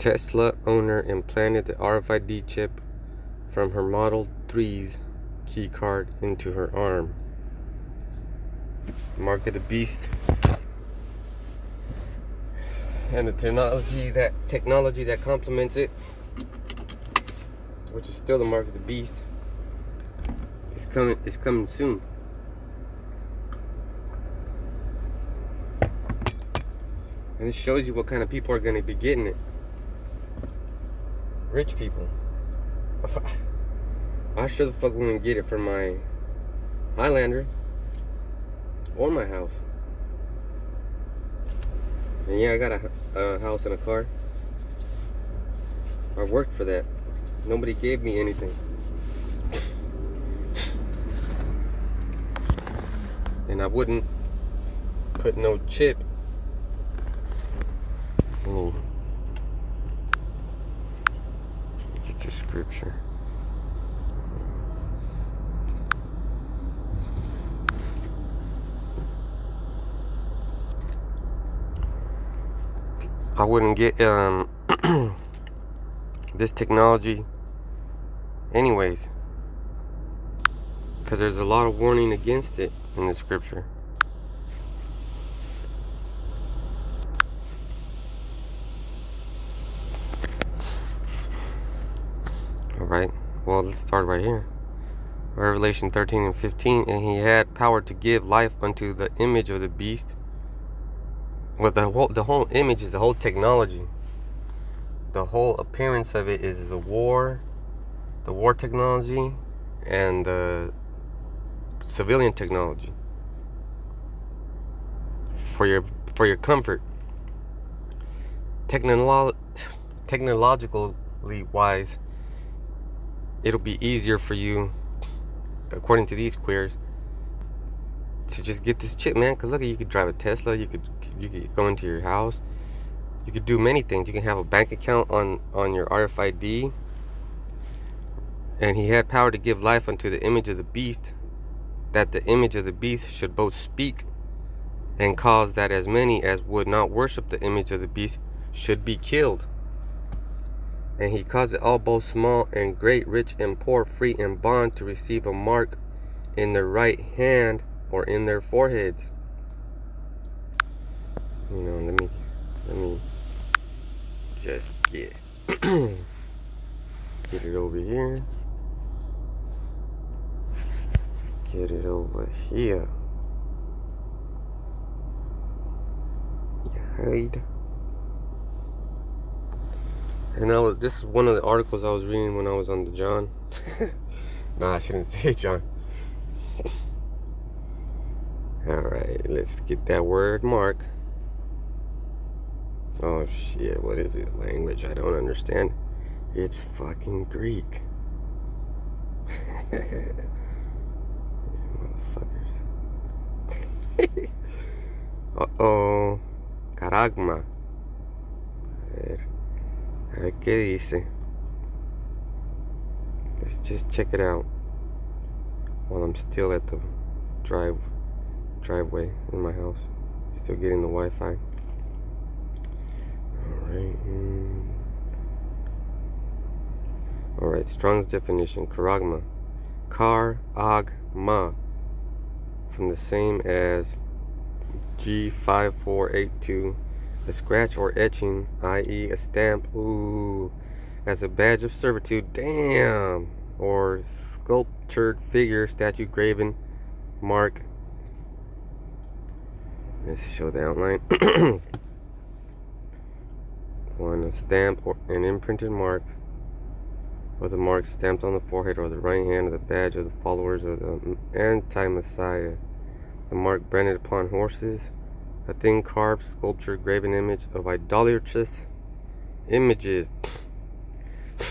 Tesla owner implanted the RFID chip from her Model 3's key card into her arm. Mark of the beast. And the technology that complements it, which is still the mark of the beast, is coming soon. And this shows you what kind of people are going to be getting it. Rich people. I sure the fuck wouldn't get it for my Highlander or my house. And yeah, I got a house and a car. I worked for that. Nobody gave me anything. And I wouldn't put no chip. Get the scripture. I wouldn't get this technology anyways, because there's a lot of warning against it in the scripture. Alright, well, let's start right here. Revelation 13 and 15. And he had power to give life unto the image of the beast. Well, the whole image is the whole technology. The whole appearance of it is the war technology, and the civilian technology. For your comfort, technologically wise, it'll be easier for you, according to these queers, to just get this chip, man. Cause look, you could drive a Tesla, you could go into your house, you could do many things. You can have a bank account on your RFID. And he had power to give life unto the image of the beast, that the image of the beast should both speak and cause that as many as would not worship the image of the beast should be killed. And he caused it all, both small and great, rich and poor, free and bond, to receive a mark in their right hand or in their foreheads. You know, let me just get it over here. Get it over here. You hide. And this is one of the articles I was reading when I was on the John. Nah, I shouldn't say John. Alright, let's get that word mark. Oh shit, what is it? Language I don't understand. It's fucking Greek. Motherfuckers. Uh-oh. CHARAGMA. A ver qué dice. Let's just check it out while I'm still at the driveway in my house. Still getting the Wi-Fi. Alright, Strong's definition. CHARAGMA. CHARAGMA. From the same as G5482. A scratch or etching, i.e. a stamp, as a badge of servitude, damn, or sculptured figure, statue, graven, mark. Let's show the outline. One, a stamp or an imprinted mark, or the mark stamped on the forehead or the right hand of the badge of the followers of the anti-Messiah. The mark branded upon horses. A thin carved, sculptured, graven image of idolatrous images. I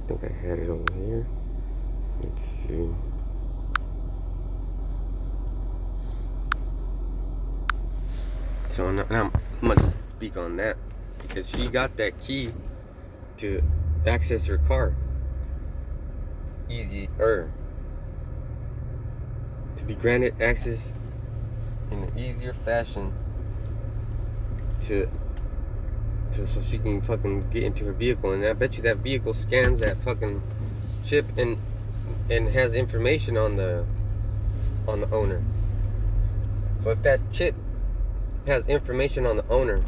think I had it over here. Let's see. So now I'm going to speak on that, because she got that key to access her car easier. To be granted access in an easier fashion to so she can fucking get into her vehicle, and I bet you that vehicle scans that fucking chip and has information on the owner. So if that chip has information on the owner,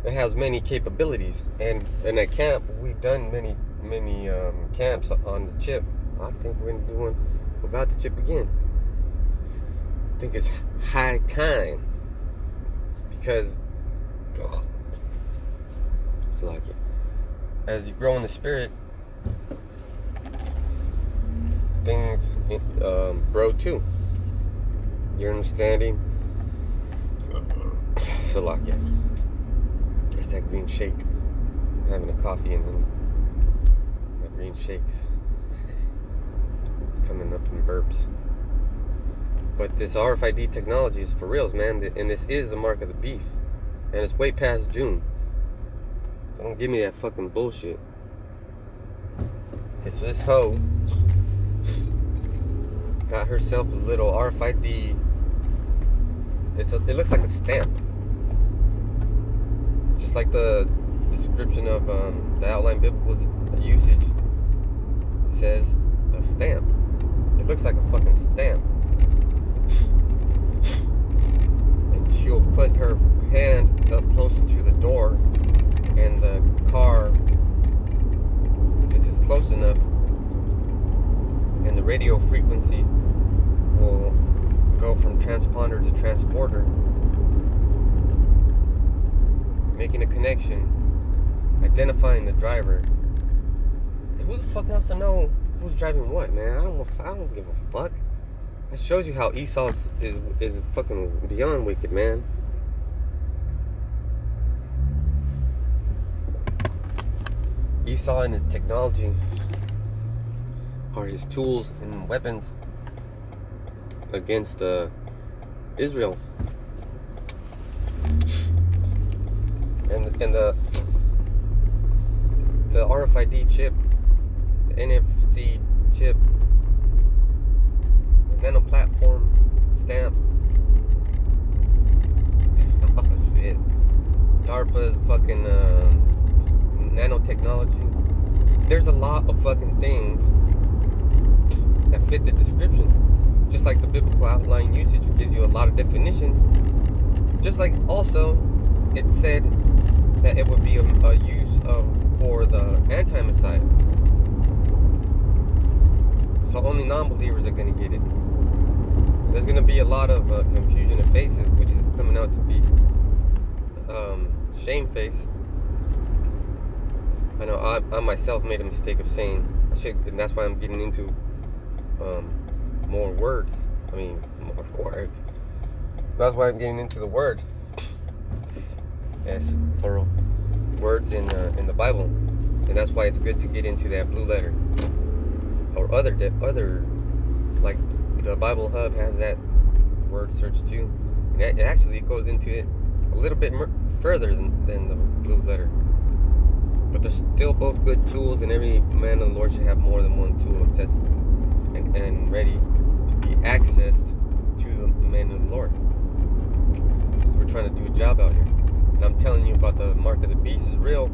it has many capabilities. And in a camp, we've done many camps on the chip. I think we're gonna do one about the chip again. I think it's high time, because it's like it. As you grow in the spirit, things grow too. Your understanding. So like it. It's that green shake. I'm having a coffee and then my green shakes coming up in burps. But this RFID technology is for reals, man. And this is the mark of the beast. And it's way past June. So don't give me that fucking bullshit. Okay, so this hoe got herself a little RFID. It looks like a stamp. Just like the description of the outline biblical usage says, a stamp. It looks like a fucking stamp. And she'll put her hand up close to the door, and the car, since it's close enough, and the radio frequency will go from transponder to transporter, making a connection, identifying the driver. And who the fuck wants to know who's driving what, man? I don't give a fuck. That shows you how Esau is fucking beyond wicked, man. Esau and his technology are his tools and weapons against Israel. And the RFID chip, the NFC chip, the nano platform stamp. Oh shit. DARPA's fucking nanotechnology. There's a lot of fucking things that fit the description. Just like the biblical outline usage gives you a lot of definitions. Just like also it said that it would be a use for the anti-Messiah. So only non-believers are going to get it. There's going to be a lot of confusion of faces, which is coming out to be shame face. I know I myself made a mistake of saying I should, and that's why I'm getting into more words. I mean, more words. That's why I'm getting into the words. Yes, plural words in the Bible, and that's why it's good to get into that blue letter or other like the Bible Hub has that word search too, and it actually goes into it a little bit further than the blue letter. But they're still both good tools, and every man of the Lord should have more than one tool accessible and ready to be accessed to the man of the Lord. Because we're trying to do a job out here. And I'm telling you about the mark of the beast is real.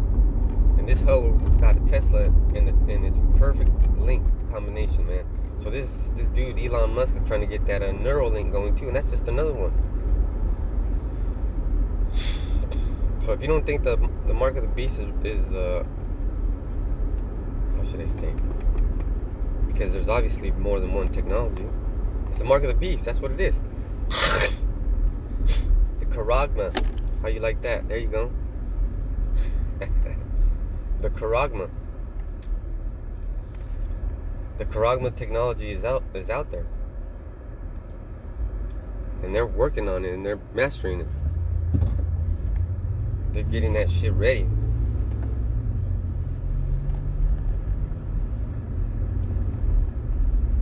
And this hoe got a Tesla, and it's perfect link combination, man. So this dude Elon Musk is trying to get that Neuralink going too, and that's just another one. So if you don't think the mark of the beast is how should I say? Because there's obviously more than one technology. It's the mark of the beast. That's what it is. The CHARAGMA. How you like that? There you go. The CHARAGMA. The CHARAGMA technology is out there, and they're working on it, and they're mastering it. They're getting that shit ready.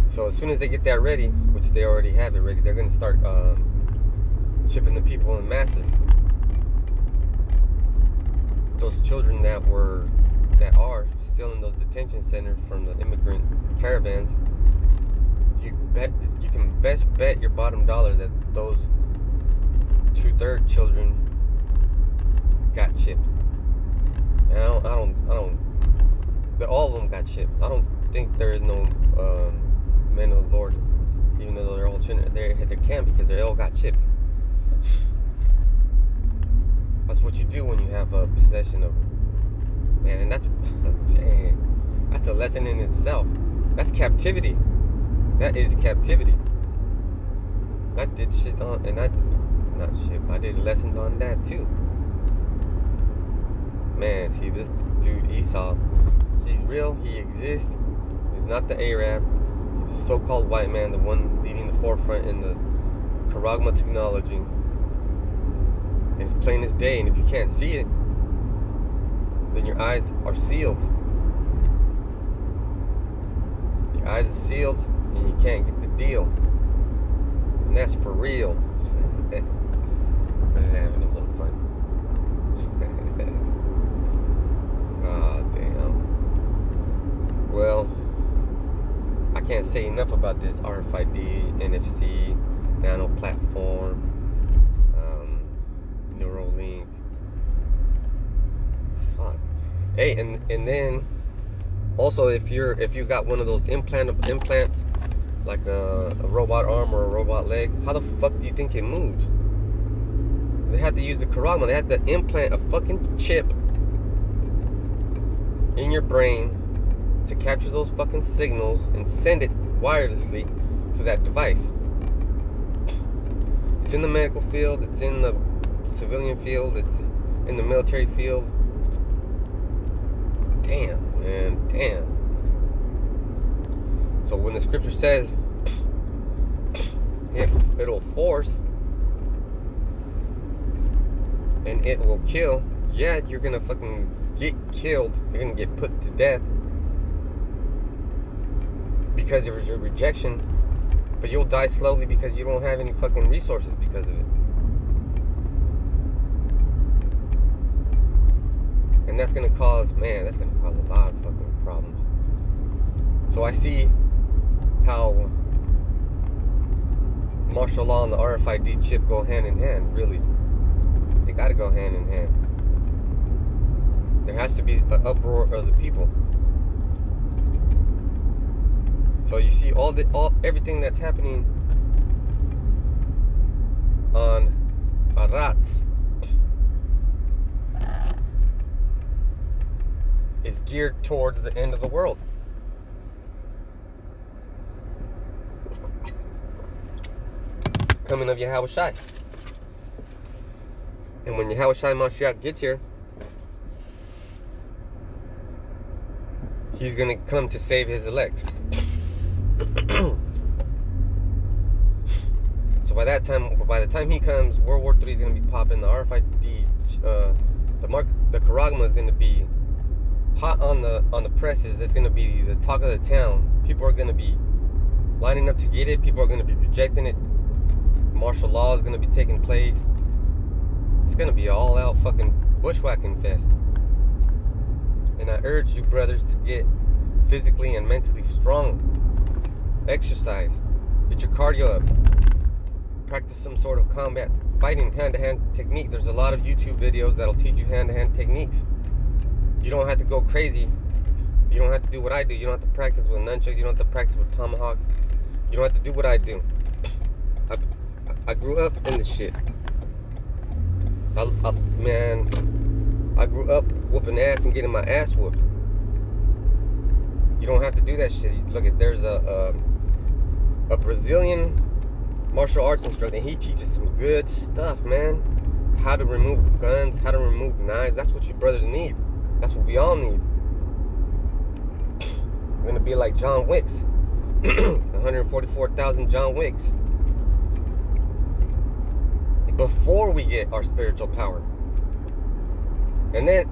So as soon as they get that ready, which they already have it ready, they're going to start chipping the people in masses. Those children that are still in those detention centers from the immigrant caravans, you can best bet your bottom dollar that those 2/3 children got chipped. And all of them got chipped. I don't think there is no men of the Lord, even though they're all there can, because they all got chipped. That's what you do when you have a possession of, man, and that's that's a lesson in itself. That's captivity. That is captivity. I did shit on, and I did lessons on that too. Man, see, this dude Esau, he's real, he exists. He's not the Arab. He's a so-called white man, the one leading the forefront in the CHARAGMA technology. And it's plain as day, and if you can't see it, then your eyes are sealed. Your eyes are sealed, and you can't get the deal. And that's for real. I'm just having a little fun. Oh, damn. Well, I can't say enough about this RFID, NFC, nano platform, Neuralink. Fuck. Hey, and then also, if you got one of those implants, like a robot arm or a robot leg, how the fuck do you think it moves? They had to use the CHARAGMA. They had to implant a fucking chip in your brain to capture those fucking signals and send it wirelessly to that device. It's in the medical field, it's in the civilian field, it's in the military field. Damn, man, damn. So when the scripture says if it'll force and it will kill, yeah, you're gonna fucking get killed. You're gonna get put to death because of your rejection, but you'll die slowly because you don't have any fucking resources because of it. And that's gonna cause, man, that's gonna cause a lot of fucking problems. So I see how martial law and the RFID chip go hand in hand. Really, they gotta go hand in hand. There has to be an uproar of the people. So you see everything that's happening on Arats is geared towards the end of the world. Coming of Yahushai. And when Yahushai Mashiach gets here, he's gonna come to save his elect. So by the time he comes, World War III is gonna be popping. The RFID, the CHARAGMA is gonna be hot on the presses. It's gonna be the talk of the town. People are gonna be lining up to get it. People are gonna be rejecting it. Martial law is gonna be taking place. It's gonna be all out fucking bushwhacking fest. And I urge you brothers to get physically and mentally strong. Exercise. Get your cardio up. Practice some sort of combat fighting, hand-to-hand technique. There's a lot of YouTube videos that'll teach you hand-to-hand techniques. You don't have to go crazy. You don't have to do what I do. You don't have to practice with nunchucks. You don't have to practice with tomahawks. You don't have to do what I do. I grew up in this shit. Man, I grew up whooping ass and getting my ass whooped. You don't have to do that shit. Look, there's a Brazilian martial arts instructor, and he teaches some good stuff, man. How to remove guns, how to remove knives. That's what you brothers need. That's what we all need. We're gonna be like John Wicks. 144,000 John Wicks. Before we get our spiritual power. And then,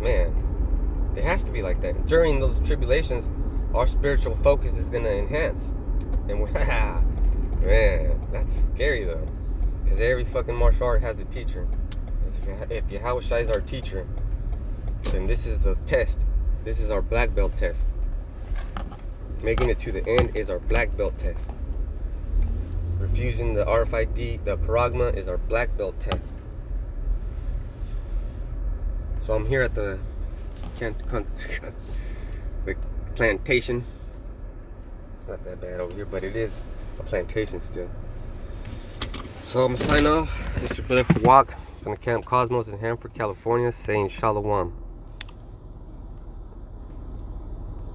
man, it has to be like that. During those tribulations, our spiritual focus is going to enhance. And man, that's scary though. Because every fucking martial art has a teacher. If Yahushua is our teacher, then this is the test. This is our black belt test. Making it to the end is our black belt test. Refusing the RFID, the CHARAGMA, is our black belt test. So I'm here at the the plantation. It's not that bad over here, but it is a plantation still. So I'm gonna sign off. This is your brother Walk from the Camp Cosmos in Hanford, California, saying Shalom.